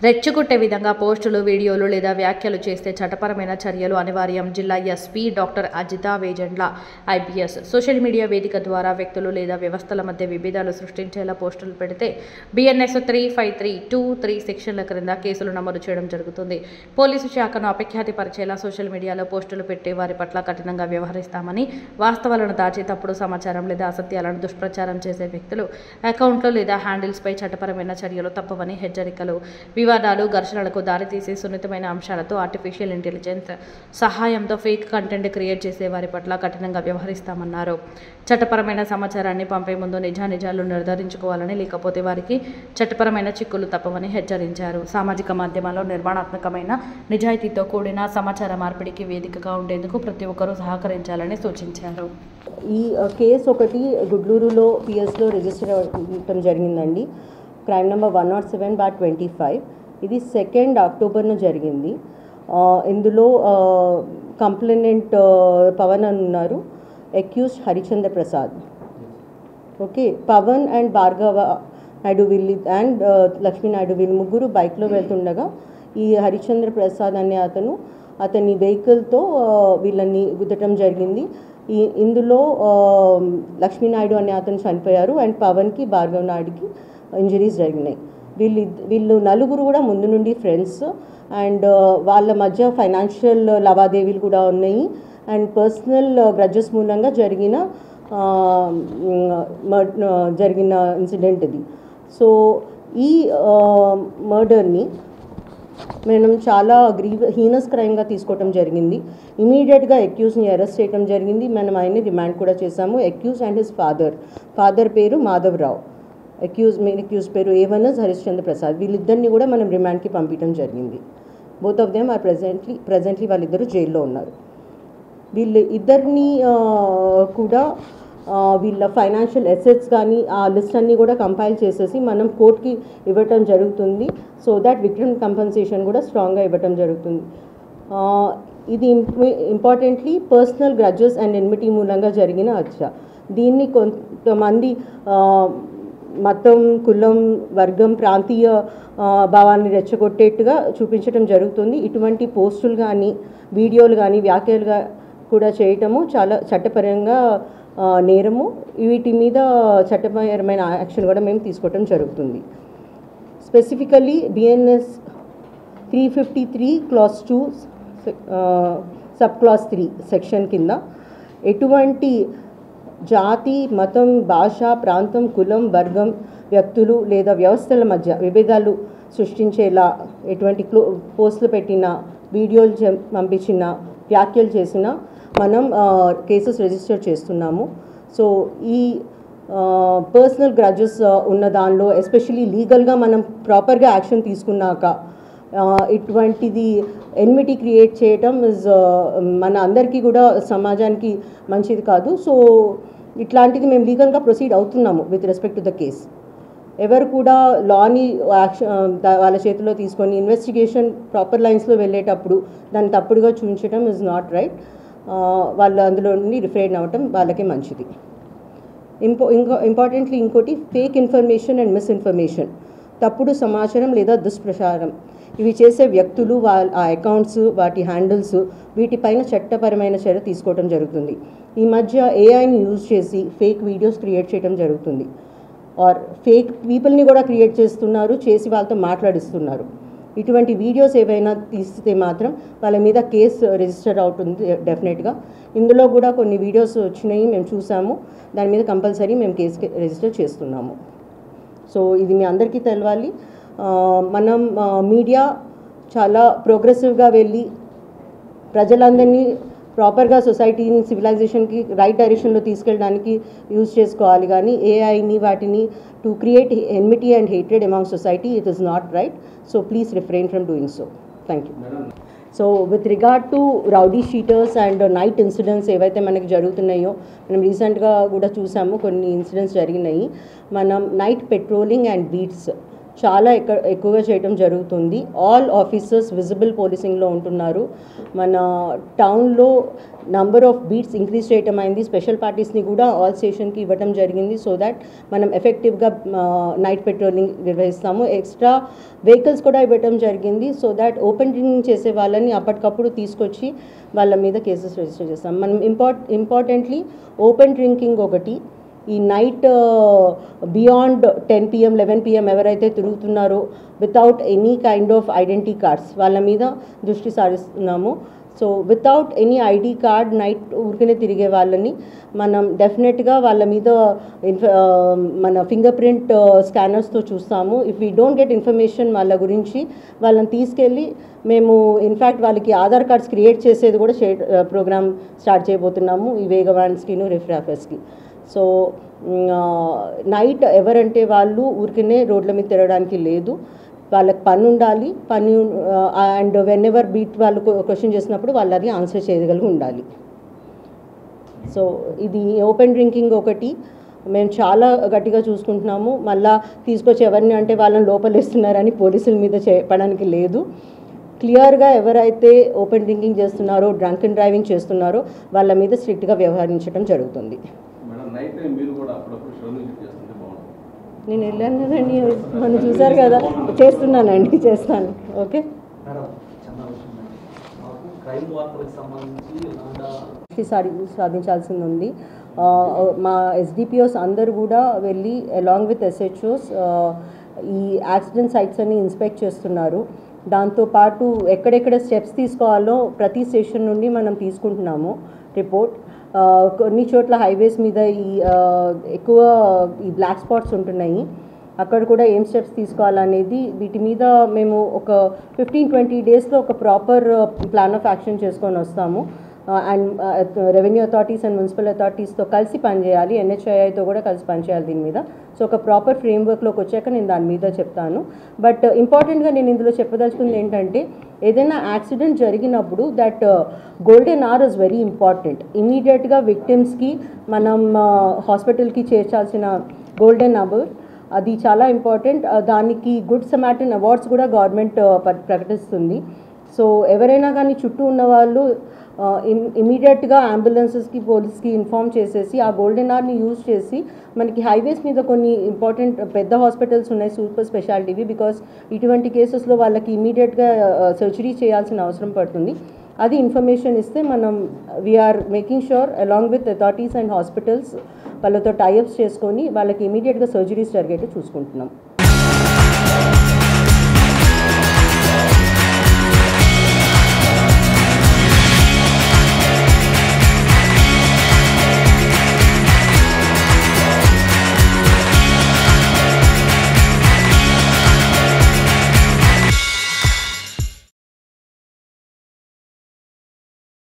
రెచ్చగొట్టే విధంగా పోస్టులు, వీడియోలు లేదా వ్యాఖ్యలు చేస్తే చట్టపరమైన చర్యలు అనివార్యం. జిల్లా SP doctor Ajitha Vejandla IPS. Social media వేదిక ద్వారా వ్యక్తులు లేదా వ్యవస్థల మధ్య విభేదాలు సృష్టించేలా పోస్టులు పెడితే BNS 353(2)(3) సెక్షన్ల క్రింద కేసులు నమోదు చేయడం జరుగుతుంది. పోలీసు శాఖను అపఖ్యాతి పరిచేలా సోషల్ మీడియాలో పోస్టులు పెట్టే వారి పట్ల కఠినంగా వ్యవహరిస్తామని, వాస్తవాలను దాచి తప్పుడు సమాచారం లేదా అసత్యాలను దుష్ప్రచారం చేసే వ్యక్తులు, అకౌంట్లు లేదా హ్యాండిల్స్పై చట్టపరమైన చర్యలు తప్పవని హెచ్చరికలు. వివాదాలు, ఘర్షణలకు దారితీసే సున్నితమైన అంశాలతో ఆర్టిఫిషియల్ ఇంటెలిజెన్స్ సహాయంతో ఫేక్ కంటెంట్ క్రియేట్ చేసే వారి పట్ల కఠినంగా వ్యవహరిస్తామన్నారు. చట్టపరమైన సమాచారాన్ని పంపే ముందు నిజానిజాలు నిర్ధారించుకోవాలని, లేకపోతే వారికి చట్టపరమైన చిక్కులు తప్పవని హెచ్చరించారు. సామాజిక మాధ్యమాల్లో నిర్మాణాత్మకమైన, నిజాయితీతో కూడిన సమాచార మార్పిడికి వేదికగా ఉండేందుకు ప్రతి ఒక్కరూ సహకరించాలని సూచించారు. ఈ కేసు ఒకటి గుడ్లూరులో పిఎస్లో రిజిస్టర్ అవ్వడం జరిగిందండి. Crime number 107/25. ఇది 2 అక్టోబర్న జరిగింది. ఇందులో కంప్లైనెంట్ పవన్ అని ఉన్నారు, accused Harichandra Prasad. Okay, Pavan and Bhargava Naidu వీళ్ళు అండ్ లక్ష్మీ నాయుడు వీళ్ళు ముగ్గురు బైక్లో వెళ్తుండగా ఈ హరిచంద్ర ప్రసాద్ అనే అతని వెహికల్తో వీళ్ళని గుద్దటం జరిగింది. ఇందులో లక్ష్మీనాయుడు అనే అతను చనిపోయారు అండ్ పవన్కి, భార్గవ్ నాయుడుకి ఇంజరీస్ జరిగినాయి. వీళ్ళు నలుగురు కూడా ముందు నుండి ఫ్రెండ్స్ అండ్ వాళ్ళ మధ్య ఫైనాన్షియల్ లావాదేవీలు కూడా ఉన్నాయి అండ్ పర్సనల్ గ్రడ్జెస్ మూలంగా జరిగిన ఇన్సిడెంట్ ఇది. సో ఈ మర్డర్ని మనం చాలా హీనస్ క్రైమ్గా తీసుకోవటం జరిగింది. ఇమీడియట్గా అక్యూజ్ని అరెస్ట్ చేయడం జరిగింది. మనం ఆయన్ని రిమాండ్ కూడా చేశాము. అక్యూజ్ అండ్ హిస్ ఫాదర్ పేరు మాధవరావు, మెయిన్ అక్యూజ్ పేరు A1 హరిశ్చంద్ర ప్రసాద్. వీళ్ళిద్దరిని కూడా మనం రిమాండ్కి పంపించడం జరిగింది. Both of them are presently వాళ్ళిద్దరూ జైల్లో ఉన్నారు. వీళ్ళు ఇద్దరిని కూడా వీళ్ళ ఫైనాన్షియల్ అసెట్స్ కానీ ఆ లిస్ట్ అన్నీ కూడా కంపైల్ చేసేసి మనం కోర్టుకి ఇవ్వటం జరుగుతుంది. సో దాట్ విక్టిమ్ కంపెన్సేషన్ కూడా స్ట్రాంగ్గా ఇవ్వటం జరుగుతుంది. ఇది importantly personal grudges and enmity మూలంగా జరిగిన హత్య. దీన్ని కొంతమంది మతం, కులం, వర్గం, ప్రాంతీయ భావాన్ని రెచ్చగొట్టేట్టుగా చూపించడం జరుగుతుంది. ఇటువంటి పోస్టులు కానీ, వీడియోలు కానీ, వ్యాఖ్యలుగా కూడా చేయటము చాలా చట్టపరంగా నేరము. వీటి మీద చట్టపరమైన యాక్షన్ కూడా మేము తీసుకోవటం జరుగుతుంది. Specifically BNS 353 Clause 2 Sub Clause 3 section కింద ఎటువంటి జాతి, మతం, భాష, ప్రాంతం, కులం, వర్గం, వ్యక్తులు లేదా వ్యవస్థల మధ్య విభేదాలు సృష్టించేలా ఎటువంటి పోస్టులు పెట్టిన, వీడియోలు పంపించిన, వ్యాఖ్యలు చేసిన మనం కేసెస్ రిజిస్టర్ చేస్తున్నాము. సో ఈ పర్సనల్ గ్రడ్జెస్ ఉన్న దానిలో ఎస్పెషలీ లీగల్గా మనం ప్రాపర్గా యాక్షన్ తీసుకున్నాక ఇటువంటిది ఎన్మిటీ క్రియేట్ చేయటం మన అందరికీ కూడా సమాజానికి మంచిది కాదు. సో ఇట్లాంటిది మేము లీగల్గా ప్రొసీడ్ అవుతున్నాము with respect to the case. ఎవరు కూడా లాని వాళ్ళ చేతిలో తీసుకొని ఇన్వెస్టిగేషన్ ప్రాపర్ లైన్స్లో వెళ్ళేటప్పుడు దాన్ని తప్పుడుగా చూపించడం ఇస్ నాట్ రైట్. వాళ్ళు అందులో నుండి రిఫ్రైన్ అవ్వటం వాళ్ళకే మంచిది. ఇంపార్టెంట్లీ ఇంకోటి ఫేక్ ఇన్ఫర్మేషన్ అండ్ మిస్ఇన్ఫర్మేషన్, తప్పుడు సమాచారం లేదా దుష్ప్రచారం, ఇవి చేసే వ్యక్తులు, ఆ అకౌంట్స్, వాటి హ్యాండిల్స్, వీటిపైన చట్టపరమైన చర్య తీసుకోవడం జరుగుతుంది. ఈ మధ్య AIని యూజ్ చేసి ఫేక్ వీడియోస్ క్రియేట్ చేయడం జరుగుతుంది. ఆర్ ఫేక్ పీపుల్ని కూడా క్రియేట్ చేసి వాళ్ళతో మాట్లాడిస్తున్నారు. ఇటువంటి వీడియోస్ ఏవైనా తీస్తే మాత్రం వాళ్ళ మీద కేసు రిజిస్టర్ అవుతుంది డెఫినెట్గా. ఇందులో కూడా కొన్ని వీడియోస్ వచ్చినాయి, మేము చూసాము. దాని మీద కంపల్సరీ మేము కేసు రిజిస్టర్ చేస్తున్నాము. సో ఇది మీ అందరికీ తెలవాలి. మనం మీడియా చాలా ప్రోగ్రెసివ్గా వెళ్ళి ప్రజలందరినీ ప్రాపర్గా సొసైటీని, సివిలైజేషన్కి రైట్ డైరెక్షన్లో తీసుకెళ్ళడానికి యూజ్ చేసుకోవాలి. కానీ AIని వాటిని to create enmity and hatred among society, it is not right. So please refrain from doing so. Thank you. So with regard to rowdy sheeters and night incidents ఏవైతే మనకి జరుగుతున్నాయో, మనం రీసెంట్గా కూడా చూసాము కొన్ని ఇన్సిడెంట్స్ జరిగినాయి. మనం నైట్ పెట్రోలింగ్ అండ్ బీట్స్ చాలా ఎక్కువగా చేయడం జరుగుతుంది. ఆల్ ఆఫీసర్స్ విజిబుల్ పోలీసింగ్లో ఉంటున్నారు. మన టౌన్లో నంబర్ ఆఫ్ బీట్స్ ఇంక్రీజ్ చేయటం అయింది. స్పెషల్ పార్టీస్ని కూడా ఆల్ స్టేషన్కి ఇవ్వడం జరిగింది సో దాట్ మనం ఎఫెక్టివ్గా నైట్ పెట్రోలింగ్ నిర్వహిస్తాము. ఎక్స్ట్రా వెహికల్స్ కూడా ఇవ్వడం జరిగింది సో దాట్ ఓపెన్ డ్రింకింగ్ చేసే వాళ్ళని అప్పటికప్పుడు తీసుకొచ్చి వాళ్ళ మీద కేసెస్ రిజిస్టర్ చేస్తాం. మనం ఇంపార్టెంట్లీ ఓపెన్ డ్రింకింగ్ ఒకటి, ఈ నైట్ బియాండ్ 10 PM 11 PM ఎవరైతే తిరుగుతున్నారో without any kind of identity cards వాళ్ళ మీద దృష్టి సారిస్తున్నాము. So without any ID card night ఊరికనే తిరిగే వాళ్ళని మనం డెఫినెట్గా వాళ్ళ మీద మన ఫింగర్ ప్రింట్ స్కానర్స్తో చూస్తాము. If we don't get information వాళ్ళ గురించి వాళ్ళని తీసుకెళ్ళి మేము ఇన్ఫ్యాక్ట్ వాళ్ళకి ఆధార్ కార్డ్స్ క్రియేట్ చేసేది కూడా ప్రోగ్రామ్ స్టార్ట్ చేయబోతున్నాము ఈ వేగవాన్స్కిను రిఫ్రాఫర్స్కి. సో నైట్ ఎవరంటే వాళ్ళు ఊరికనే రోడ్ల మీద తిరగడానికి లేదు, వాళ్ళకి పని ఉండాలి. పని అండ్ వెన్ ఎవర్ బీట్ వాళ్ళు క్వశ్చన్ చేసినప్పుడు వాళ్ళని ఆన్సర్ చేయగలిగి ఉండాలి. సో ఇది ఓపెన్ డ్రింకింగ్ ఒకటి మేము చాలా గట్టిగా చూసుకుంటున్నాము. మళ్ళీ తీసుకొచ్చి ఎవరిని అంటే వాళ్ళని లోపలేస్తున్నారని పోలీసుల మీద చెప్పడానికి లేదు. క్లియర్గా ఎవరైతే ఓపెన్ డ్రింకింగ్ చేస్తున్నారో డ్రంక్ అండ్ డ్రైవింగ్ చేస్తున్నారో వాళ్ళ మీద స్ట్రిక్ట్గా వ్యవహరించడం జరుగుతుంది. నేను వెళ్ళాను కదండి, మనం చూసారు కదా, చేస్తున్నానండి, చేస్తాను. ఓకే సాధించాల్సింది ఉంది. మా ఎస్డిపిఓస్ అందరూ కూడా వెళ్ళి అలాంగ్ విత్ SHOs ఈ యాక్సిడెంట్ సైట్స్ అన్ని ఇన్స్పెక్ట్ చేస్తున్నారు. దాంతోపాటు ఎక్కడెక్కడ స్టెప్స్ తీసుకోవాలో ప్రతి స్టేషన్ నుండి మనం తీసుకుంటున్నాము రిపోర్ట్. కొన్ని చోట్ల హైవేస్ మీద ఎక్కువ ఈ బ్లాక్ స్పాట్స్ ఉంటున్నాయి, అక్కడ కూడా ఏం స్టెప్స్ తీసుకోవాలనేది వీటి మీద మేము ఒక 15-20 డేస్లో ఒక ప్రాపర్ ప్లాన్ ఆఫ్ యాక్షన్ చేసుకొని వస్తాము. And revenue authorities and municipal అథారిటీస్తో కలిసి పనిచేయాలి, NHAIతో కూడా కలిసి పనిచేయాలి దీని మీద. సో ఒక ప్రాపర్ ఫ్రేమ్వర్క్లోకి వచ్చాక నేను దాని మీద చెప్తాను. బట్ ఇంపార్టెంట్గా నేను ఇందులో చెప్పదలుచుకుంది ఏంటంటే ఏదైనా యాక్సిడెంట్ జరిగినప్పుడు that golden hour is very important. ఇమీడియట్గా విక్టిమ్స్కి మనం హాస్పిటల్కి చేర్చాల్సిన గోల్డెన్ అవర్ అది చాలా ఇంపార్టెంట్. దానికి గుడ్ సమారిటన్ అవార్డ్స్ కూడా గవర్నమెంట్ ప్రకటిస్తుంది. సో ఎవరైనా కానీ చుట్టూ ఉన్న వాళ్ళు ఇమీడియట్గా అంబులెన్సెస్కి పోలీస్కి ఇన్ఫామ్ చేసేసి ఆ గోల్డెన్ అవర్ని యూజ్ చేసి మనకి హైవేస్ మీద కొన్ని ఇంపార్టెంట్ పెద్ద హాస్పిటల్స్ ఉన్నాయి సూపర్ స్పెషాలిటీవి, బికాస్ ఇటువంటి కేసెస్లో వాళ్ళకి ఇమీడియట్గా సర్జరీ చేయాల్సిన అవసరం పడుతుంది. అది ఇన్ఫర్మేషన్ ఇస్తే మనం we are making sure along with authorities and hospitals వాళ్ళతో టైఅప్స్ చేసుకొని వాళ్ళకి ఇమీడియట్గా సర్జరీస్ జరిగేట్టు చూసుకుంటున్నాం.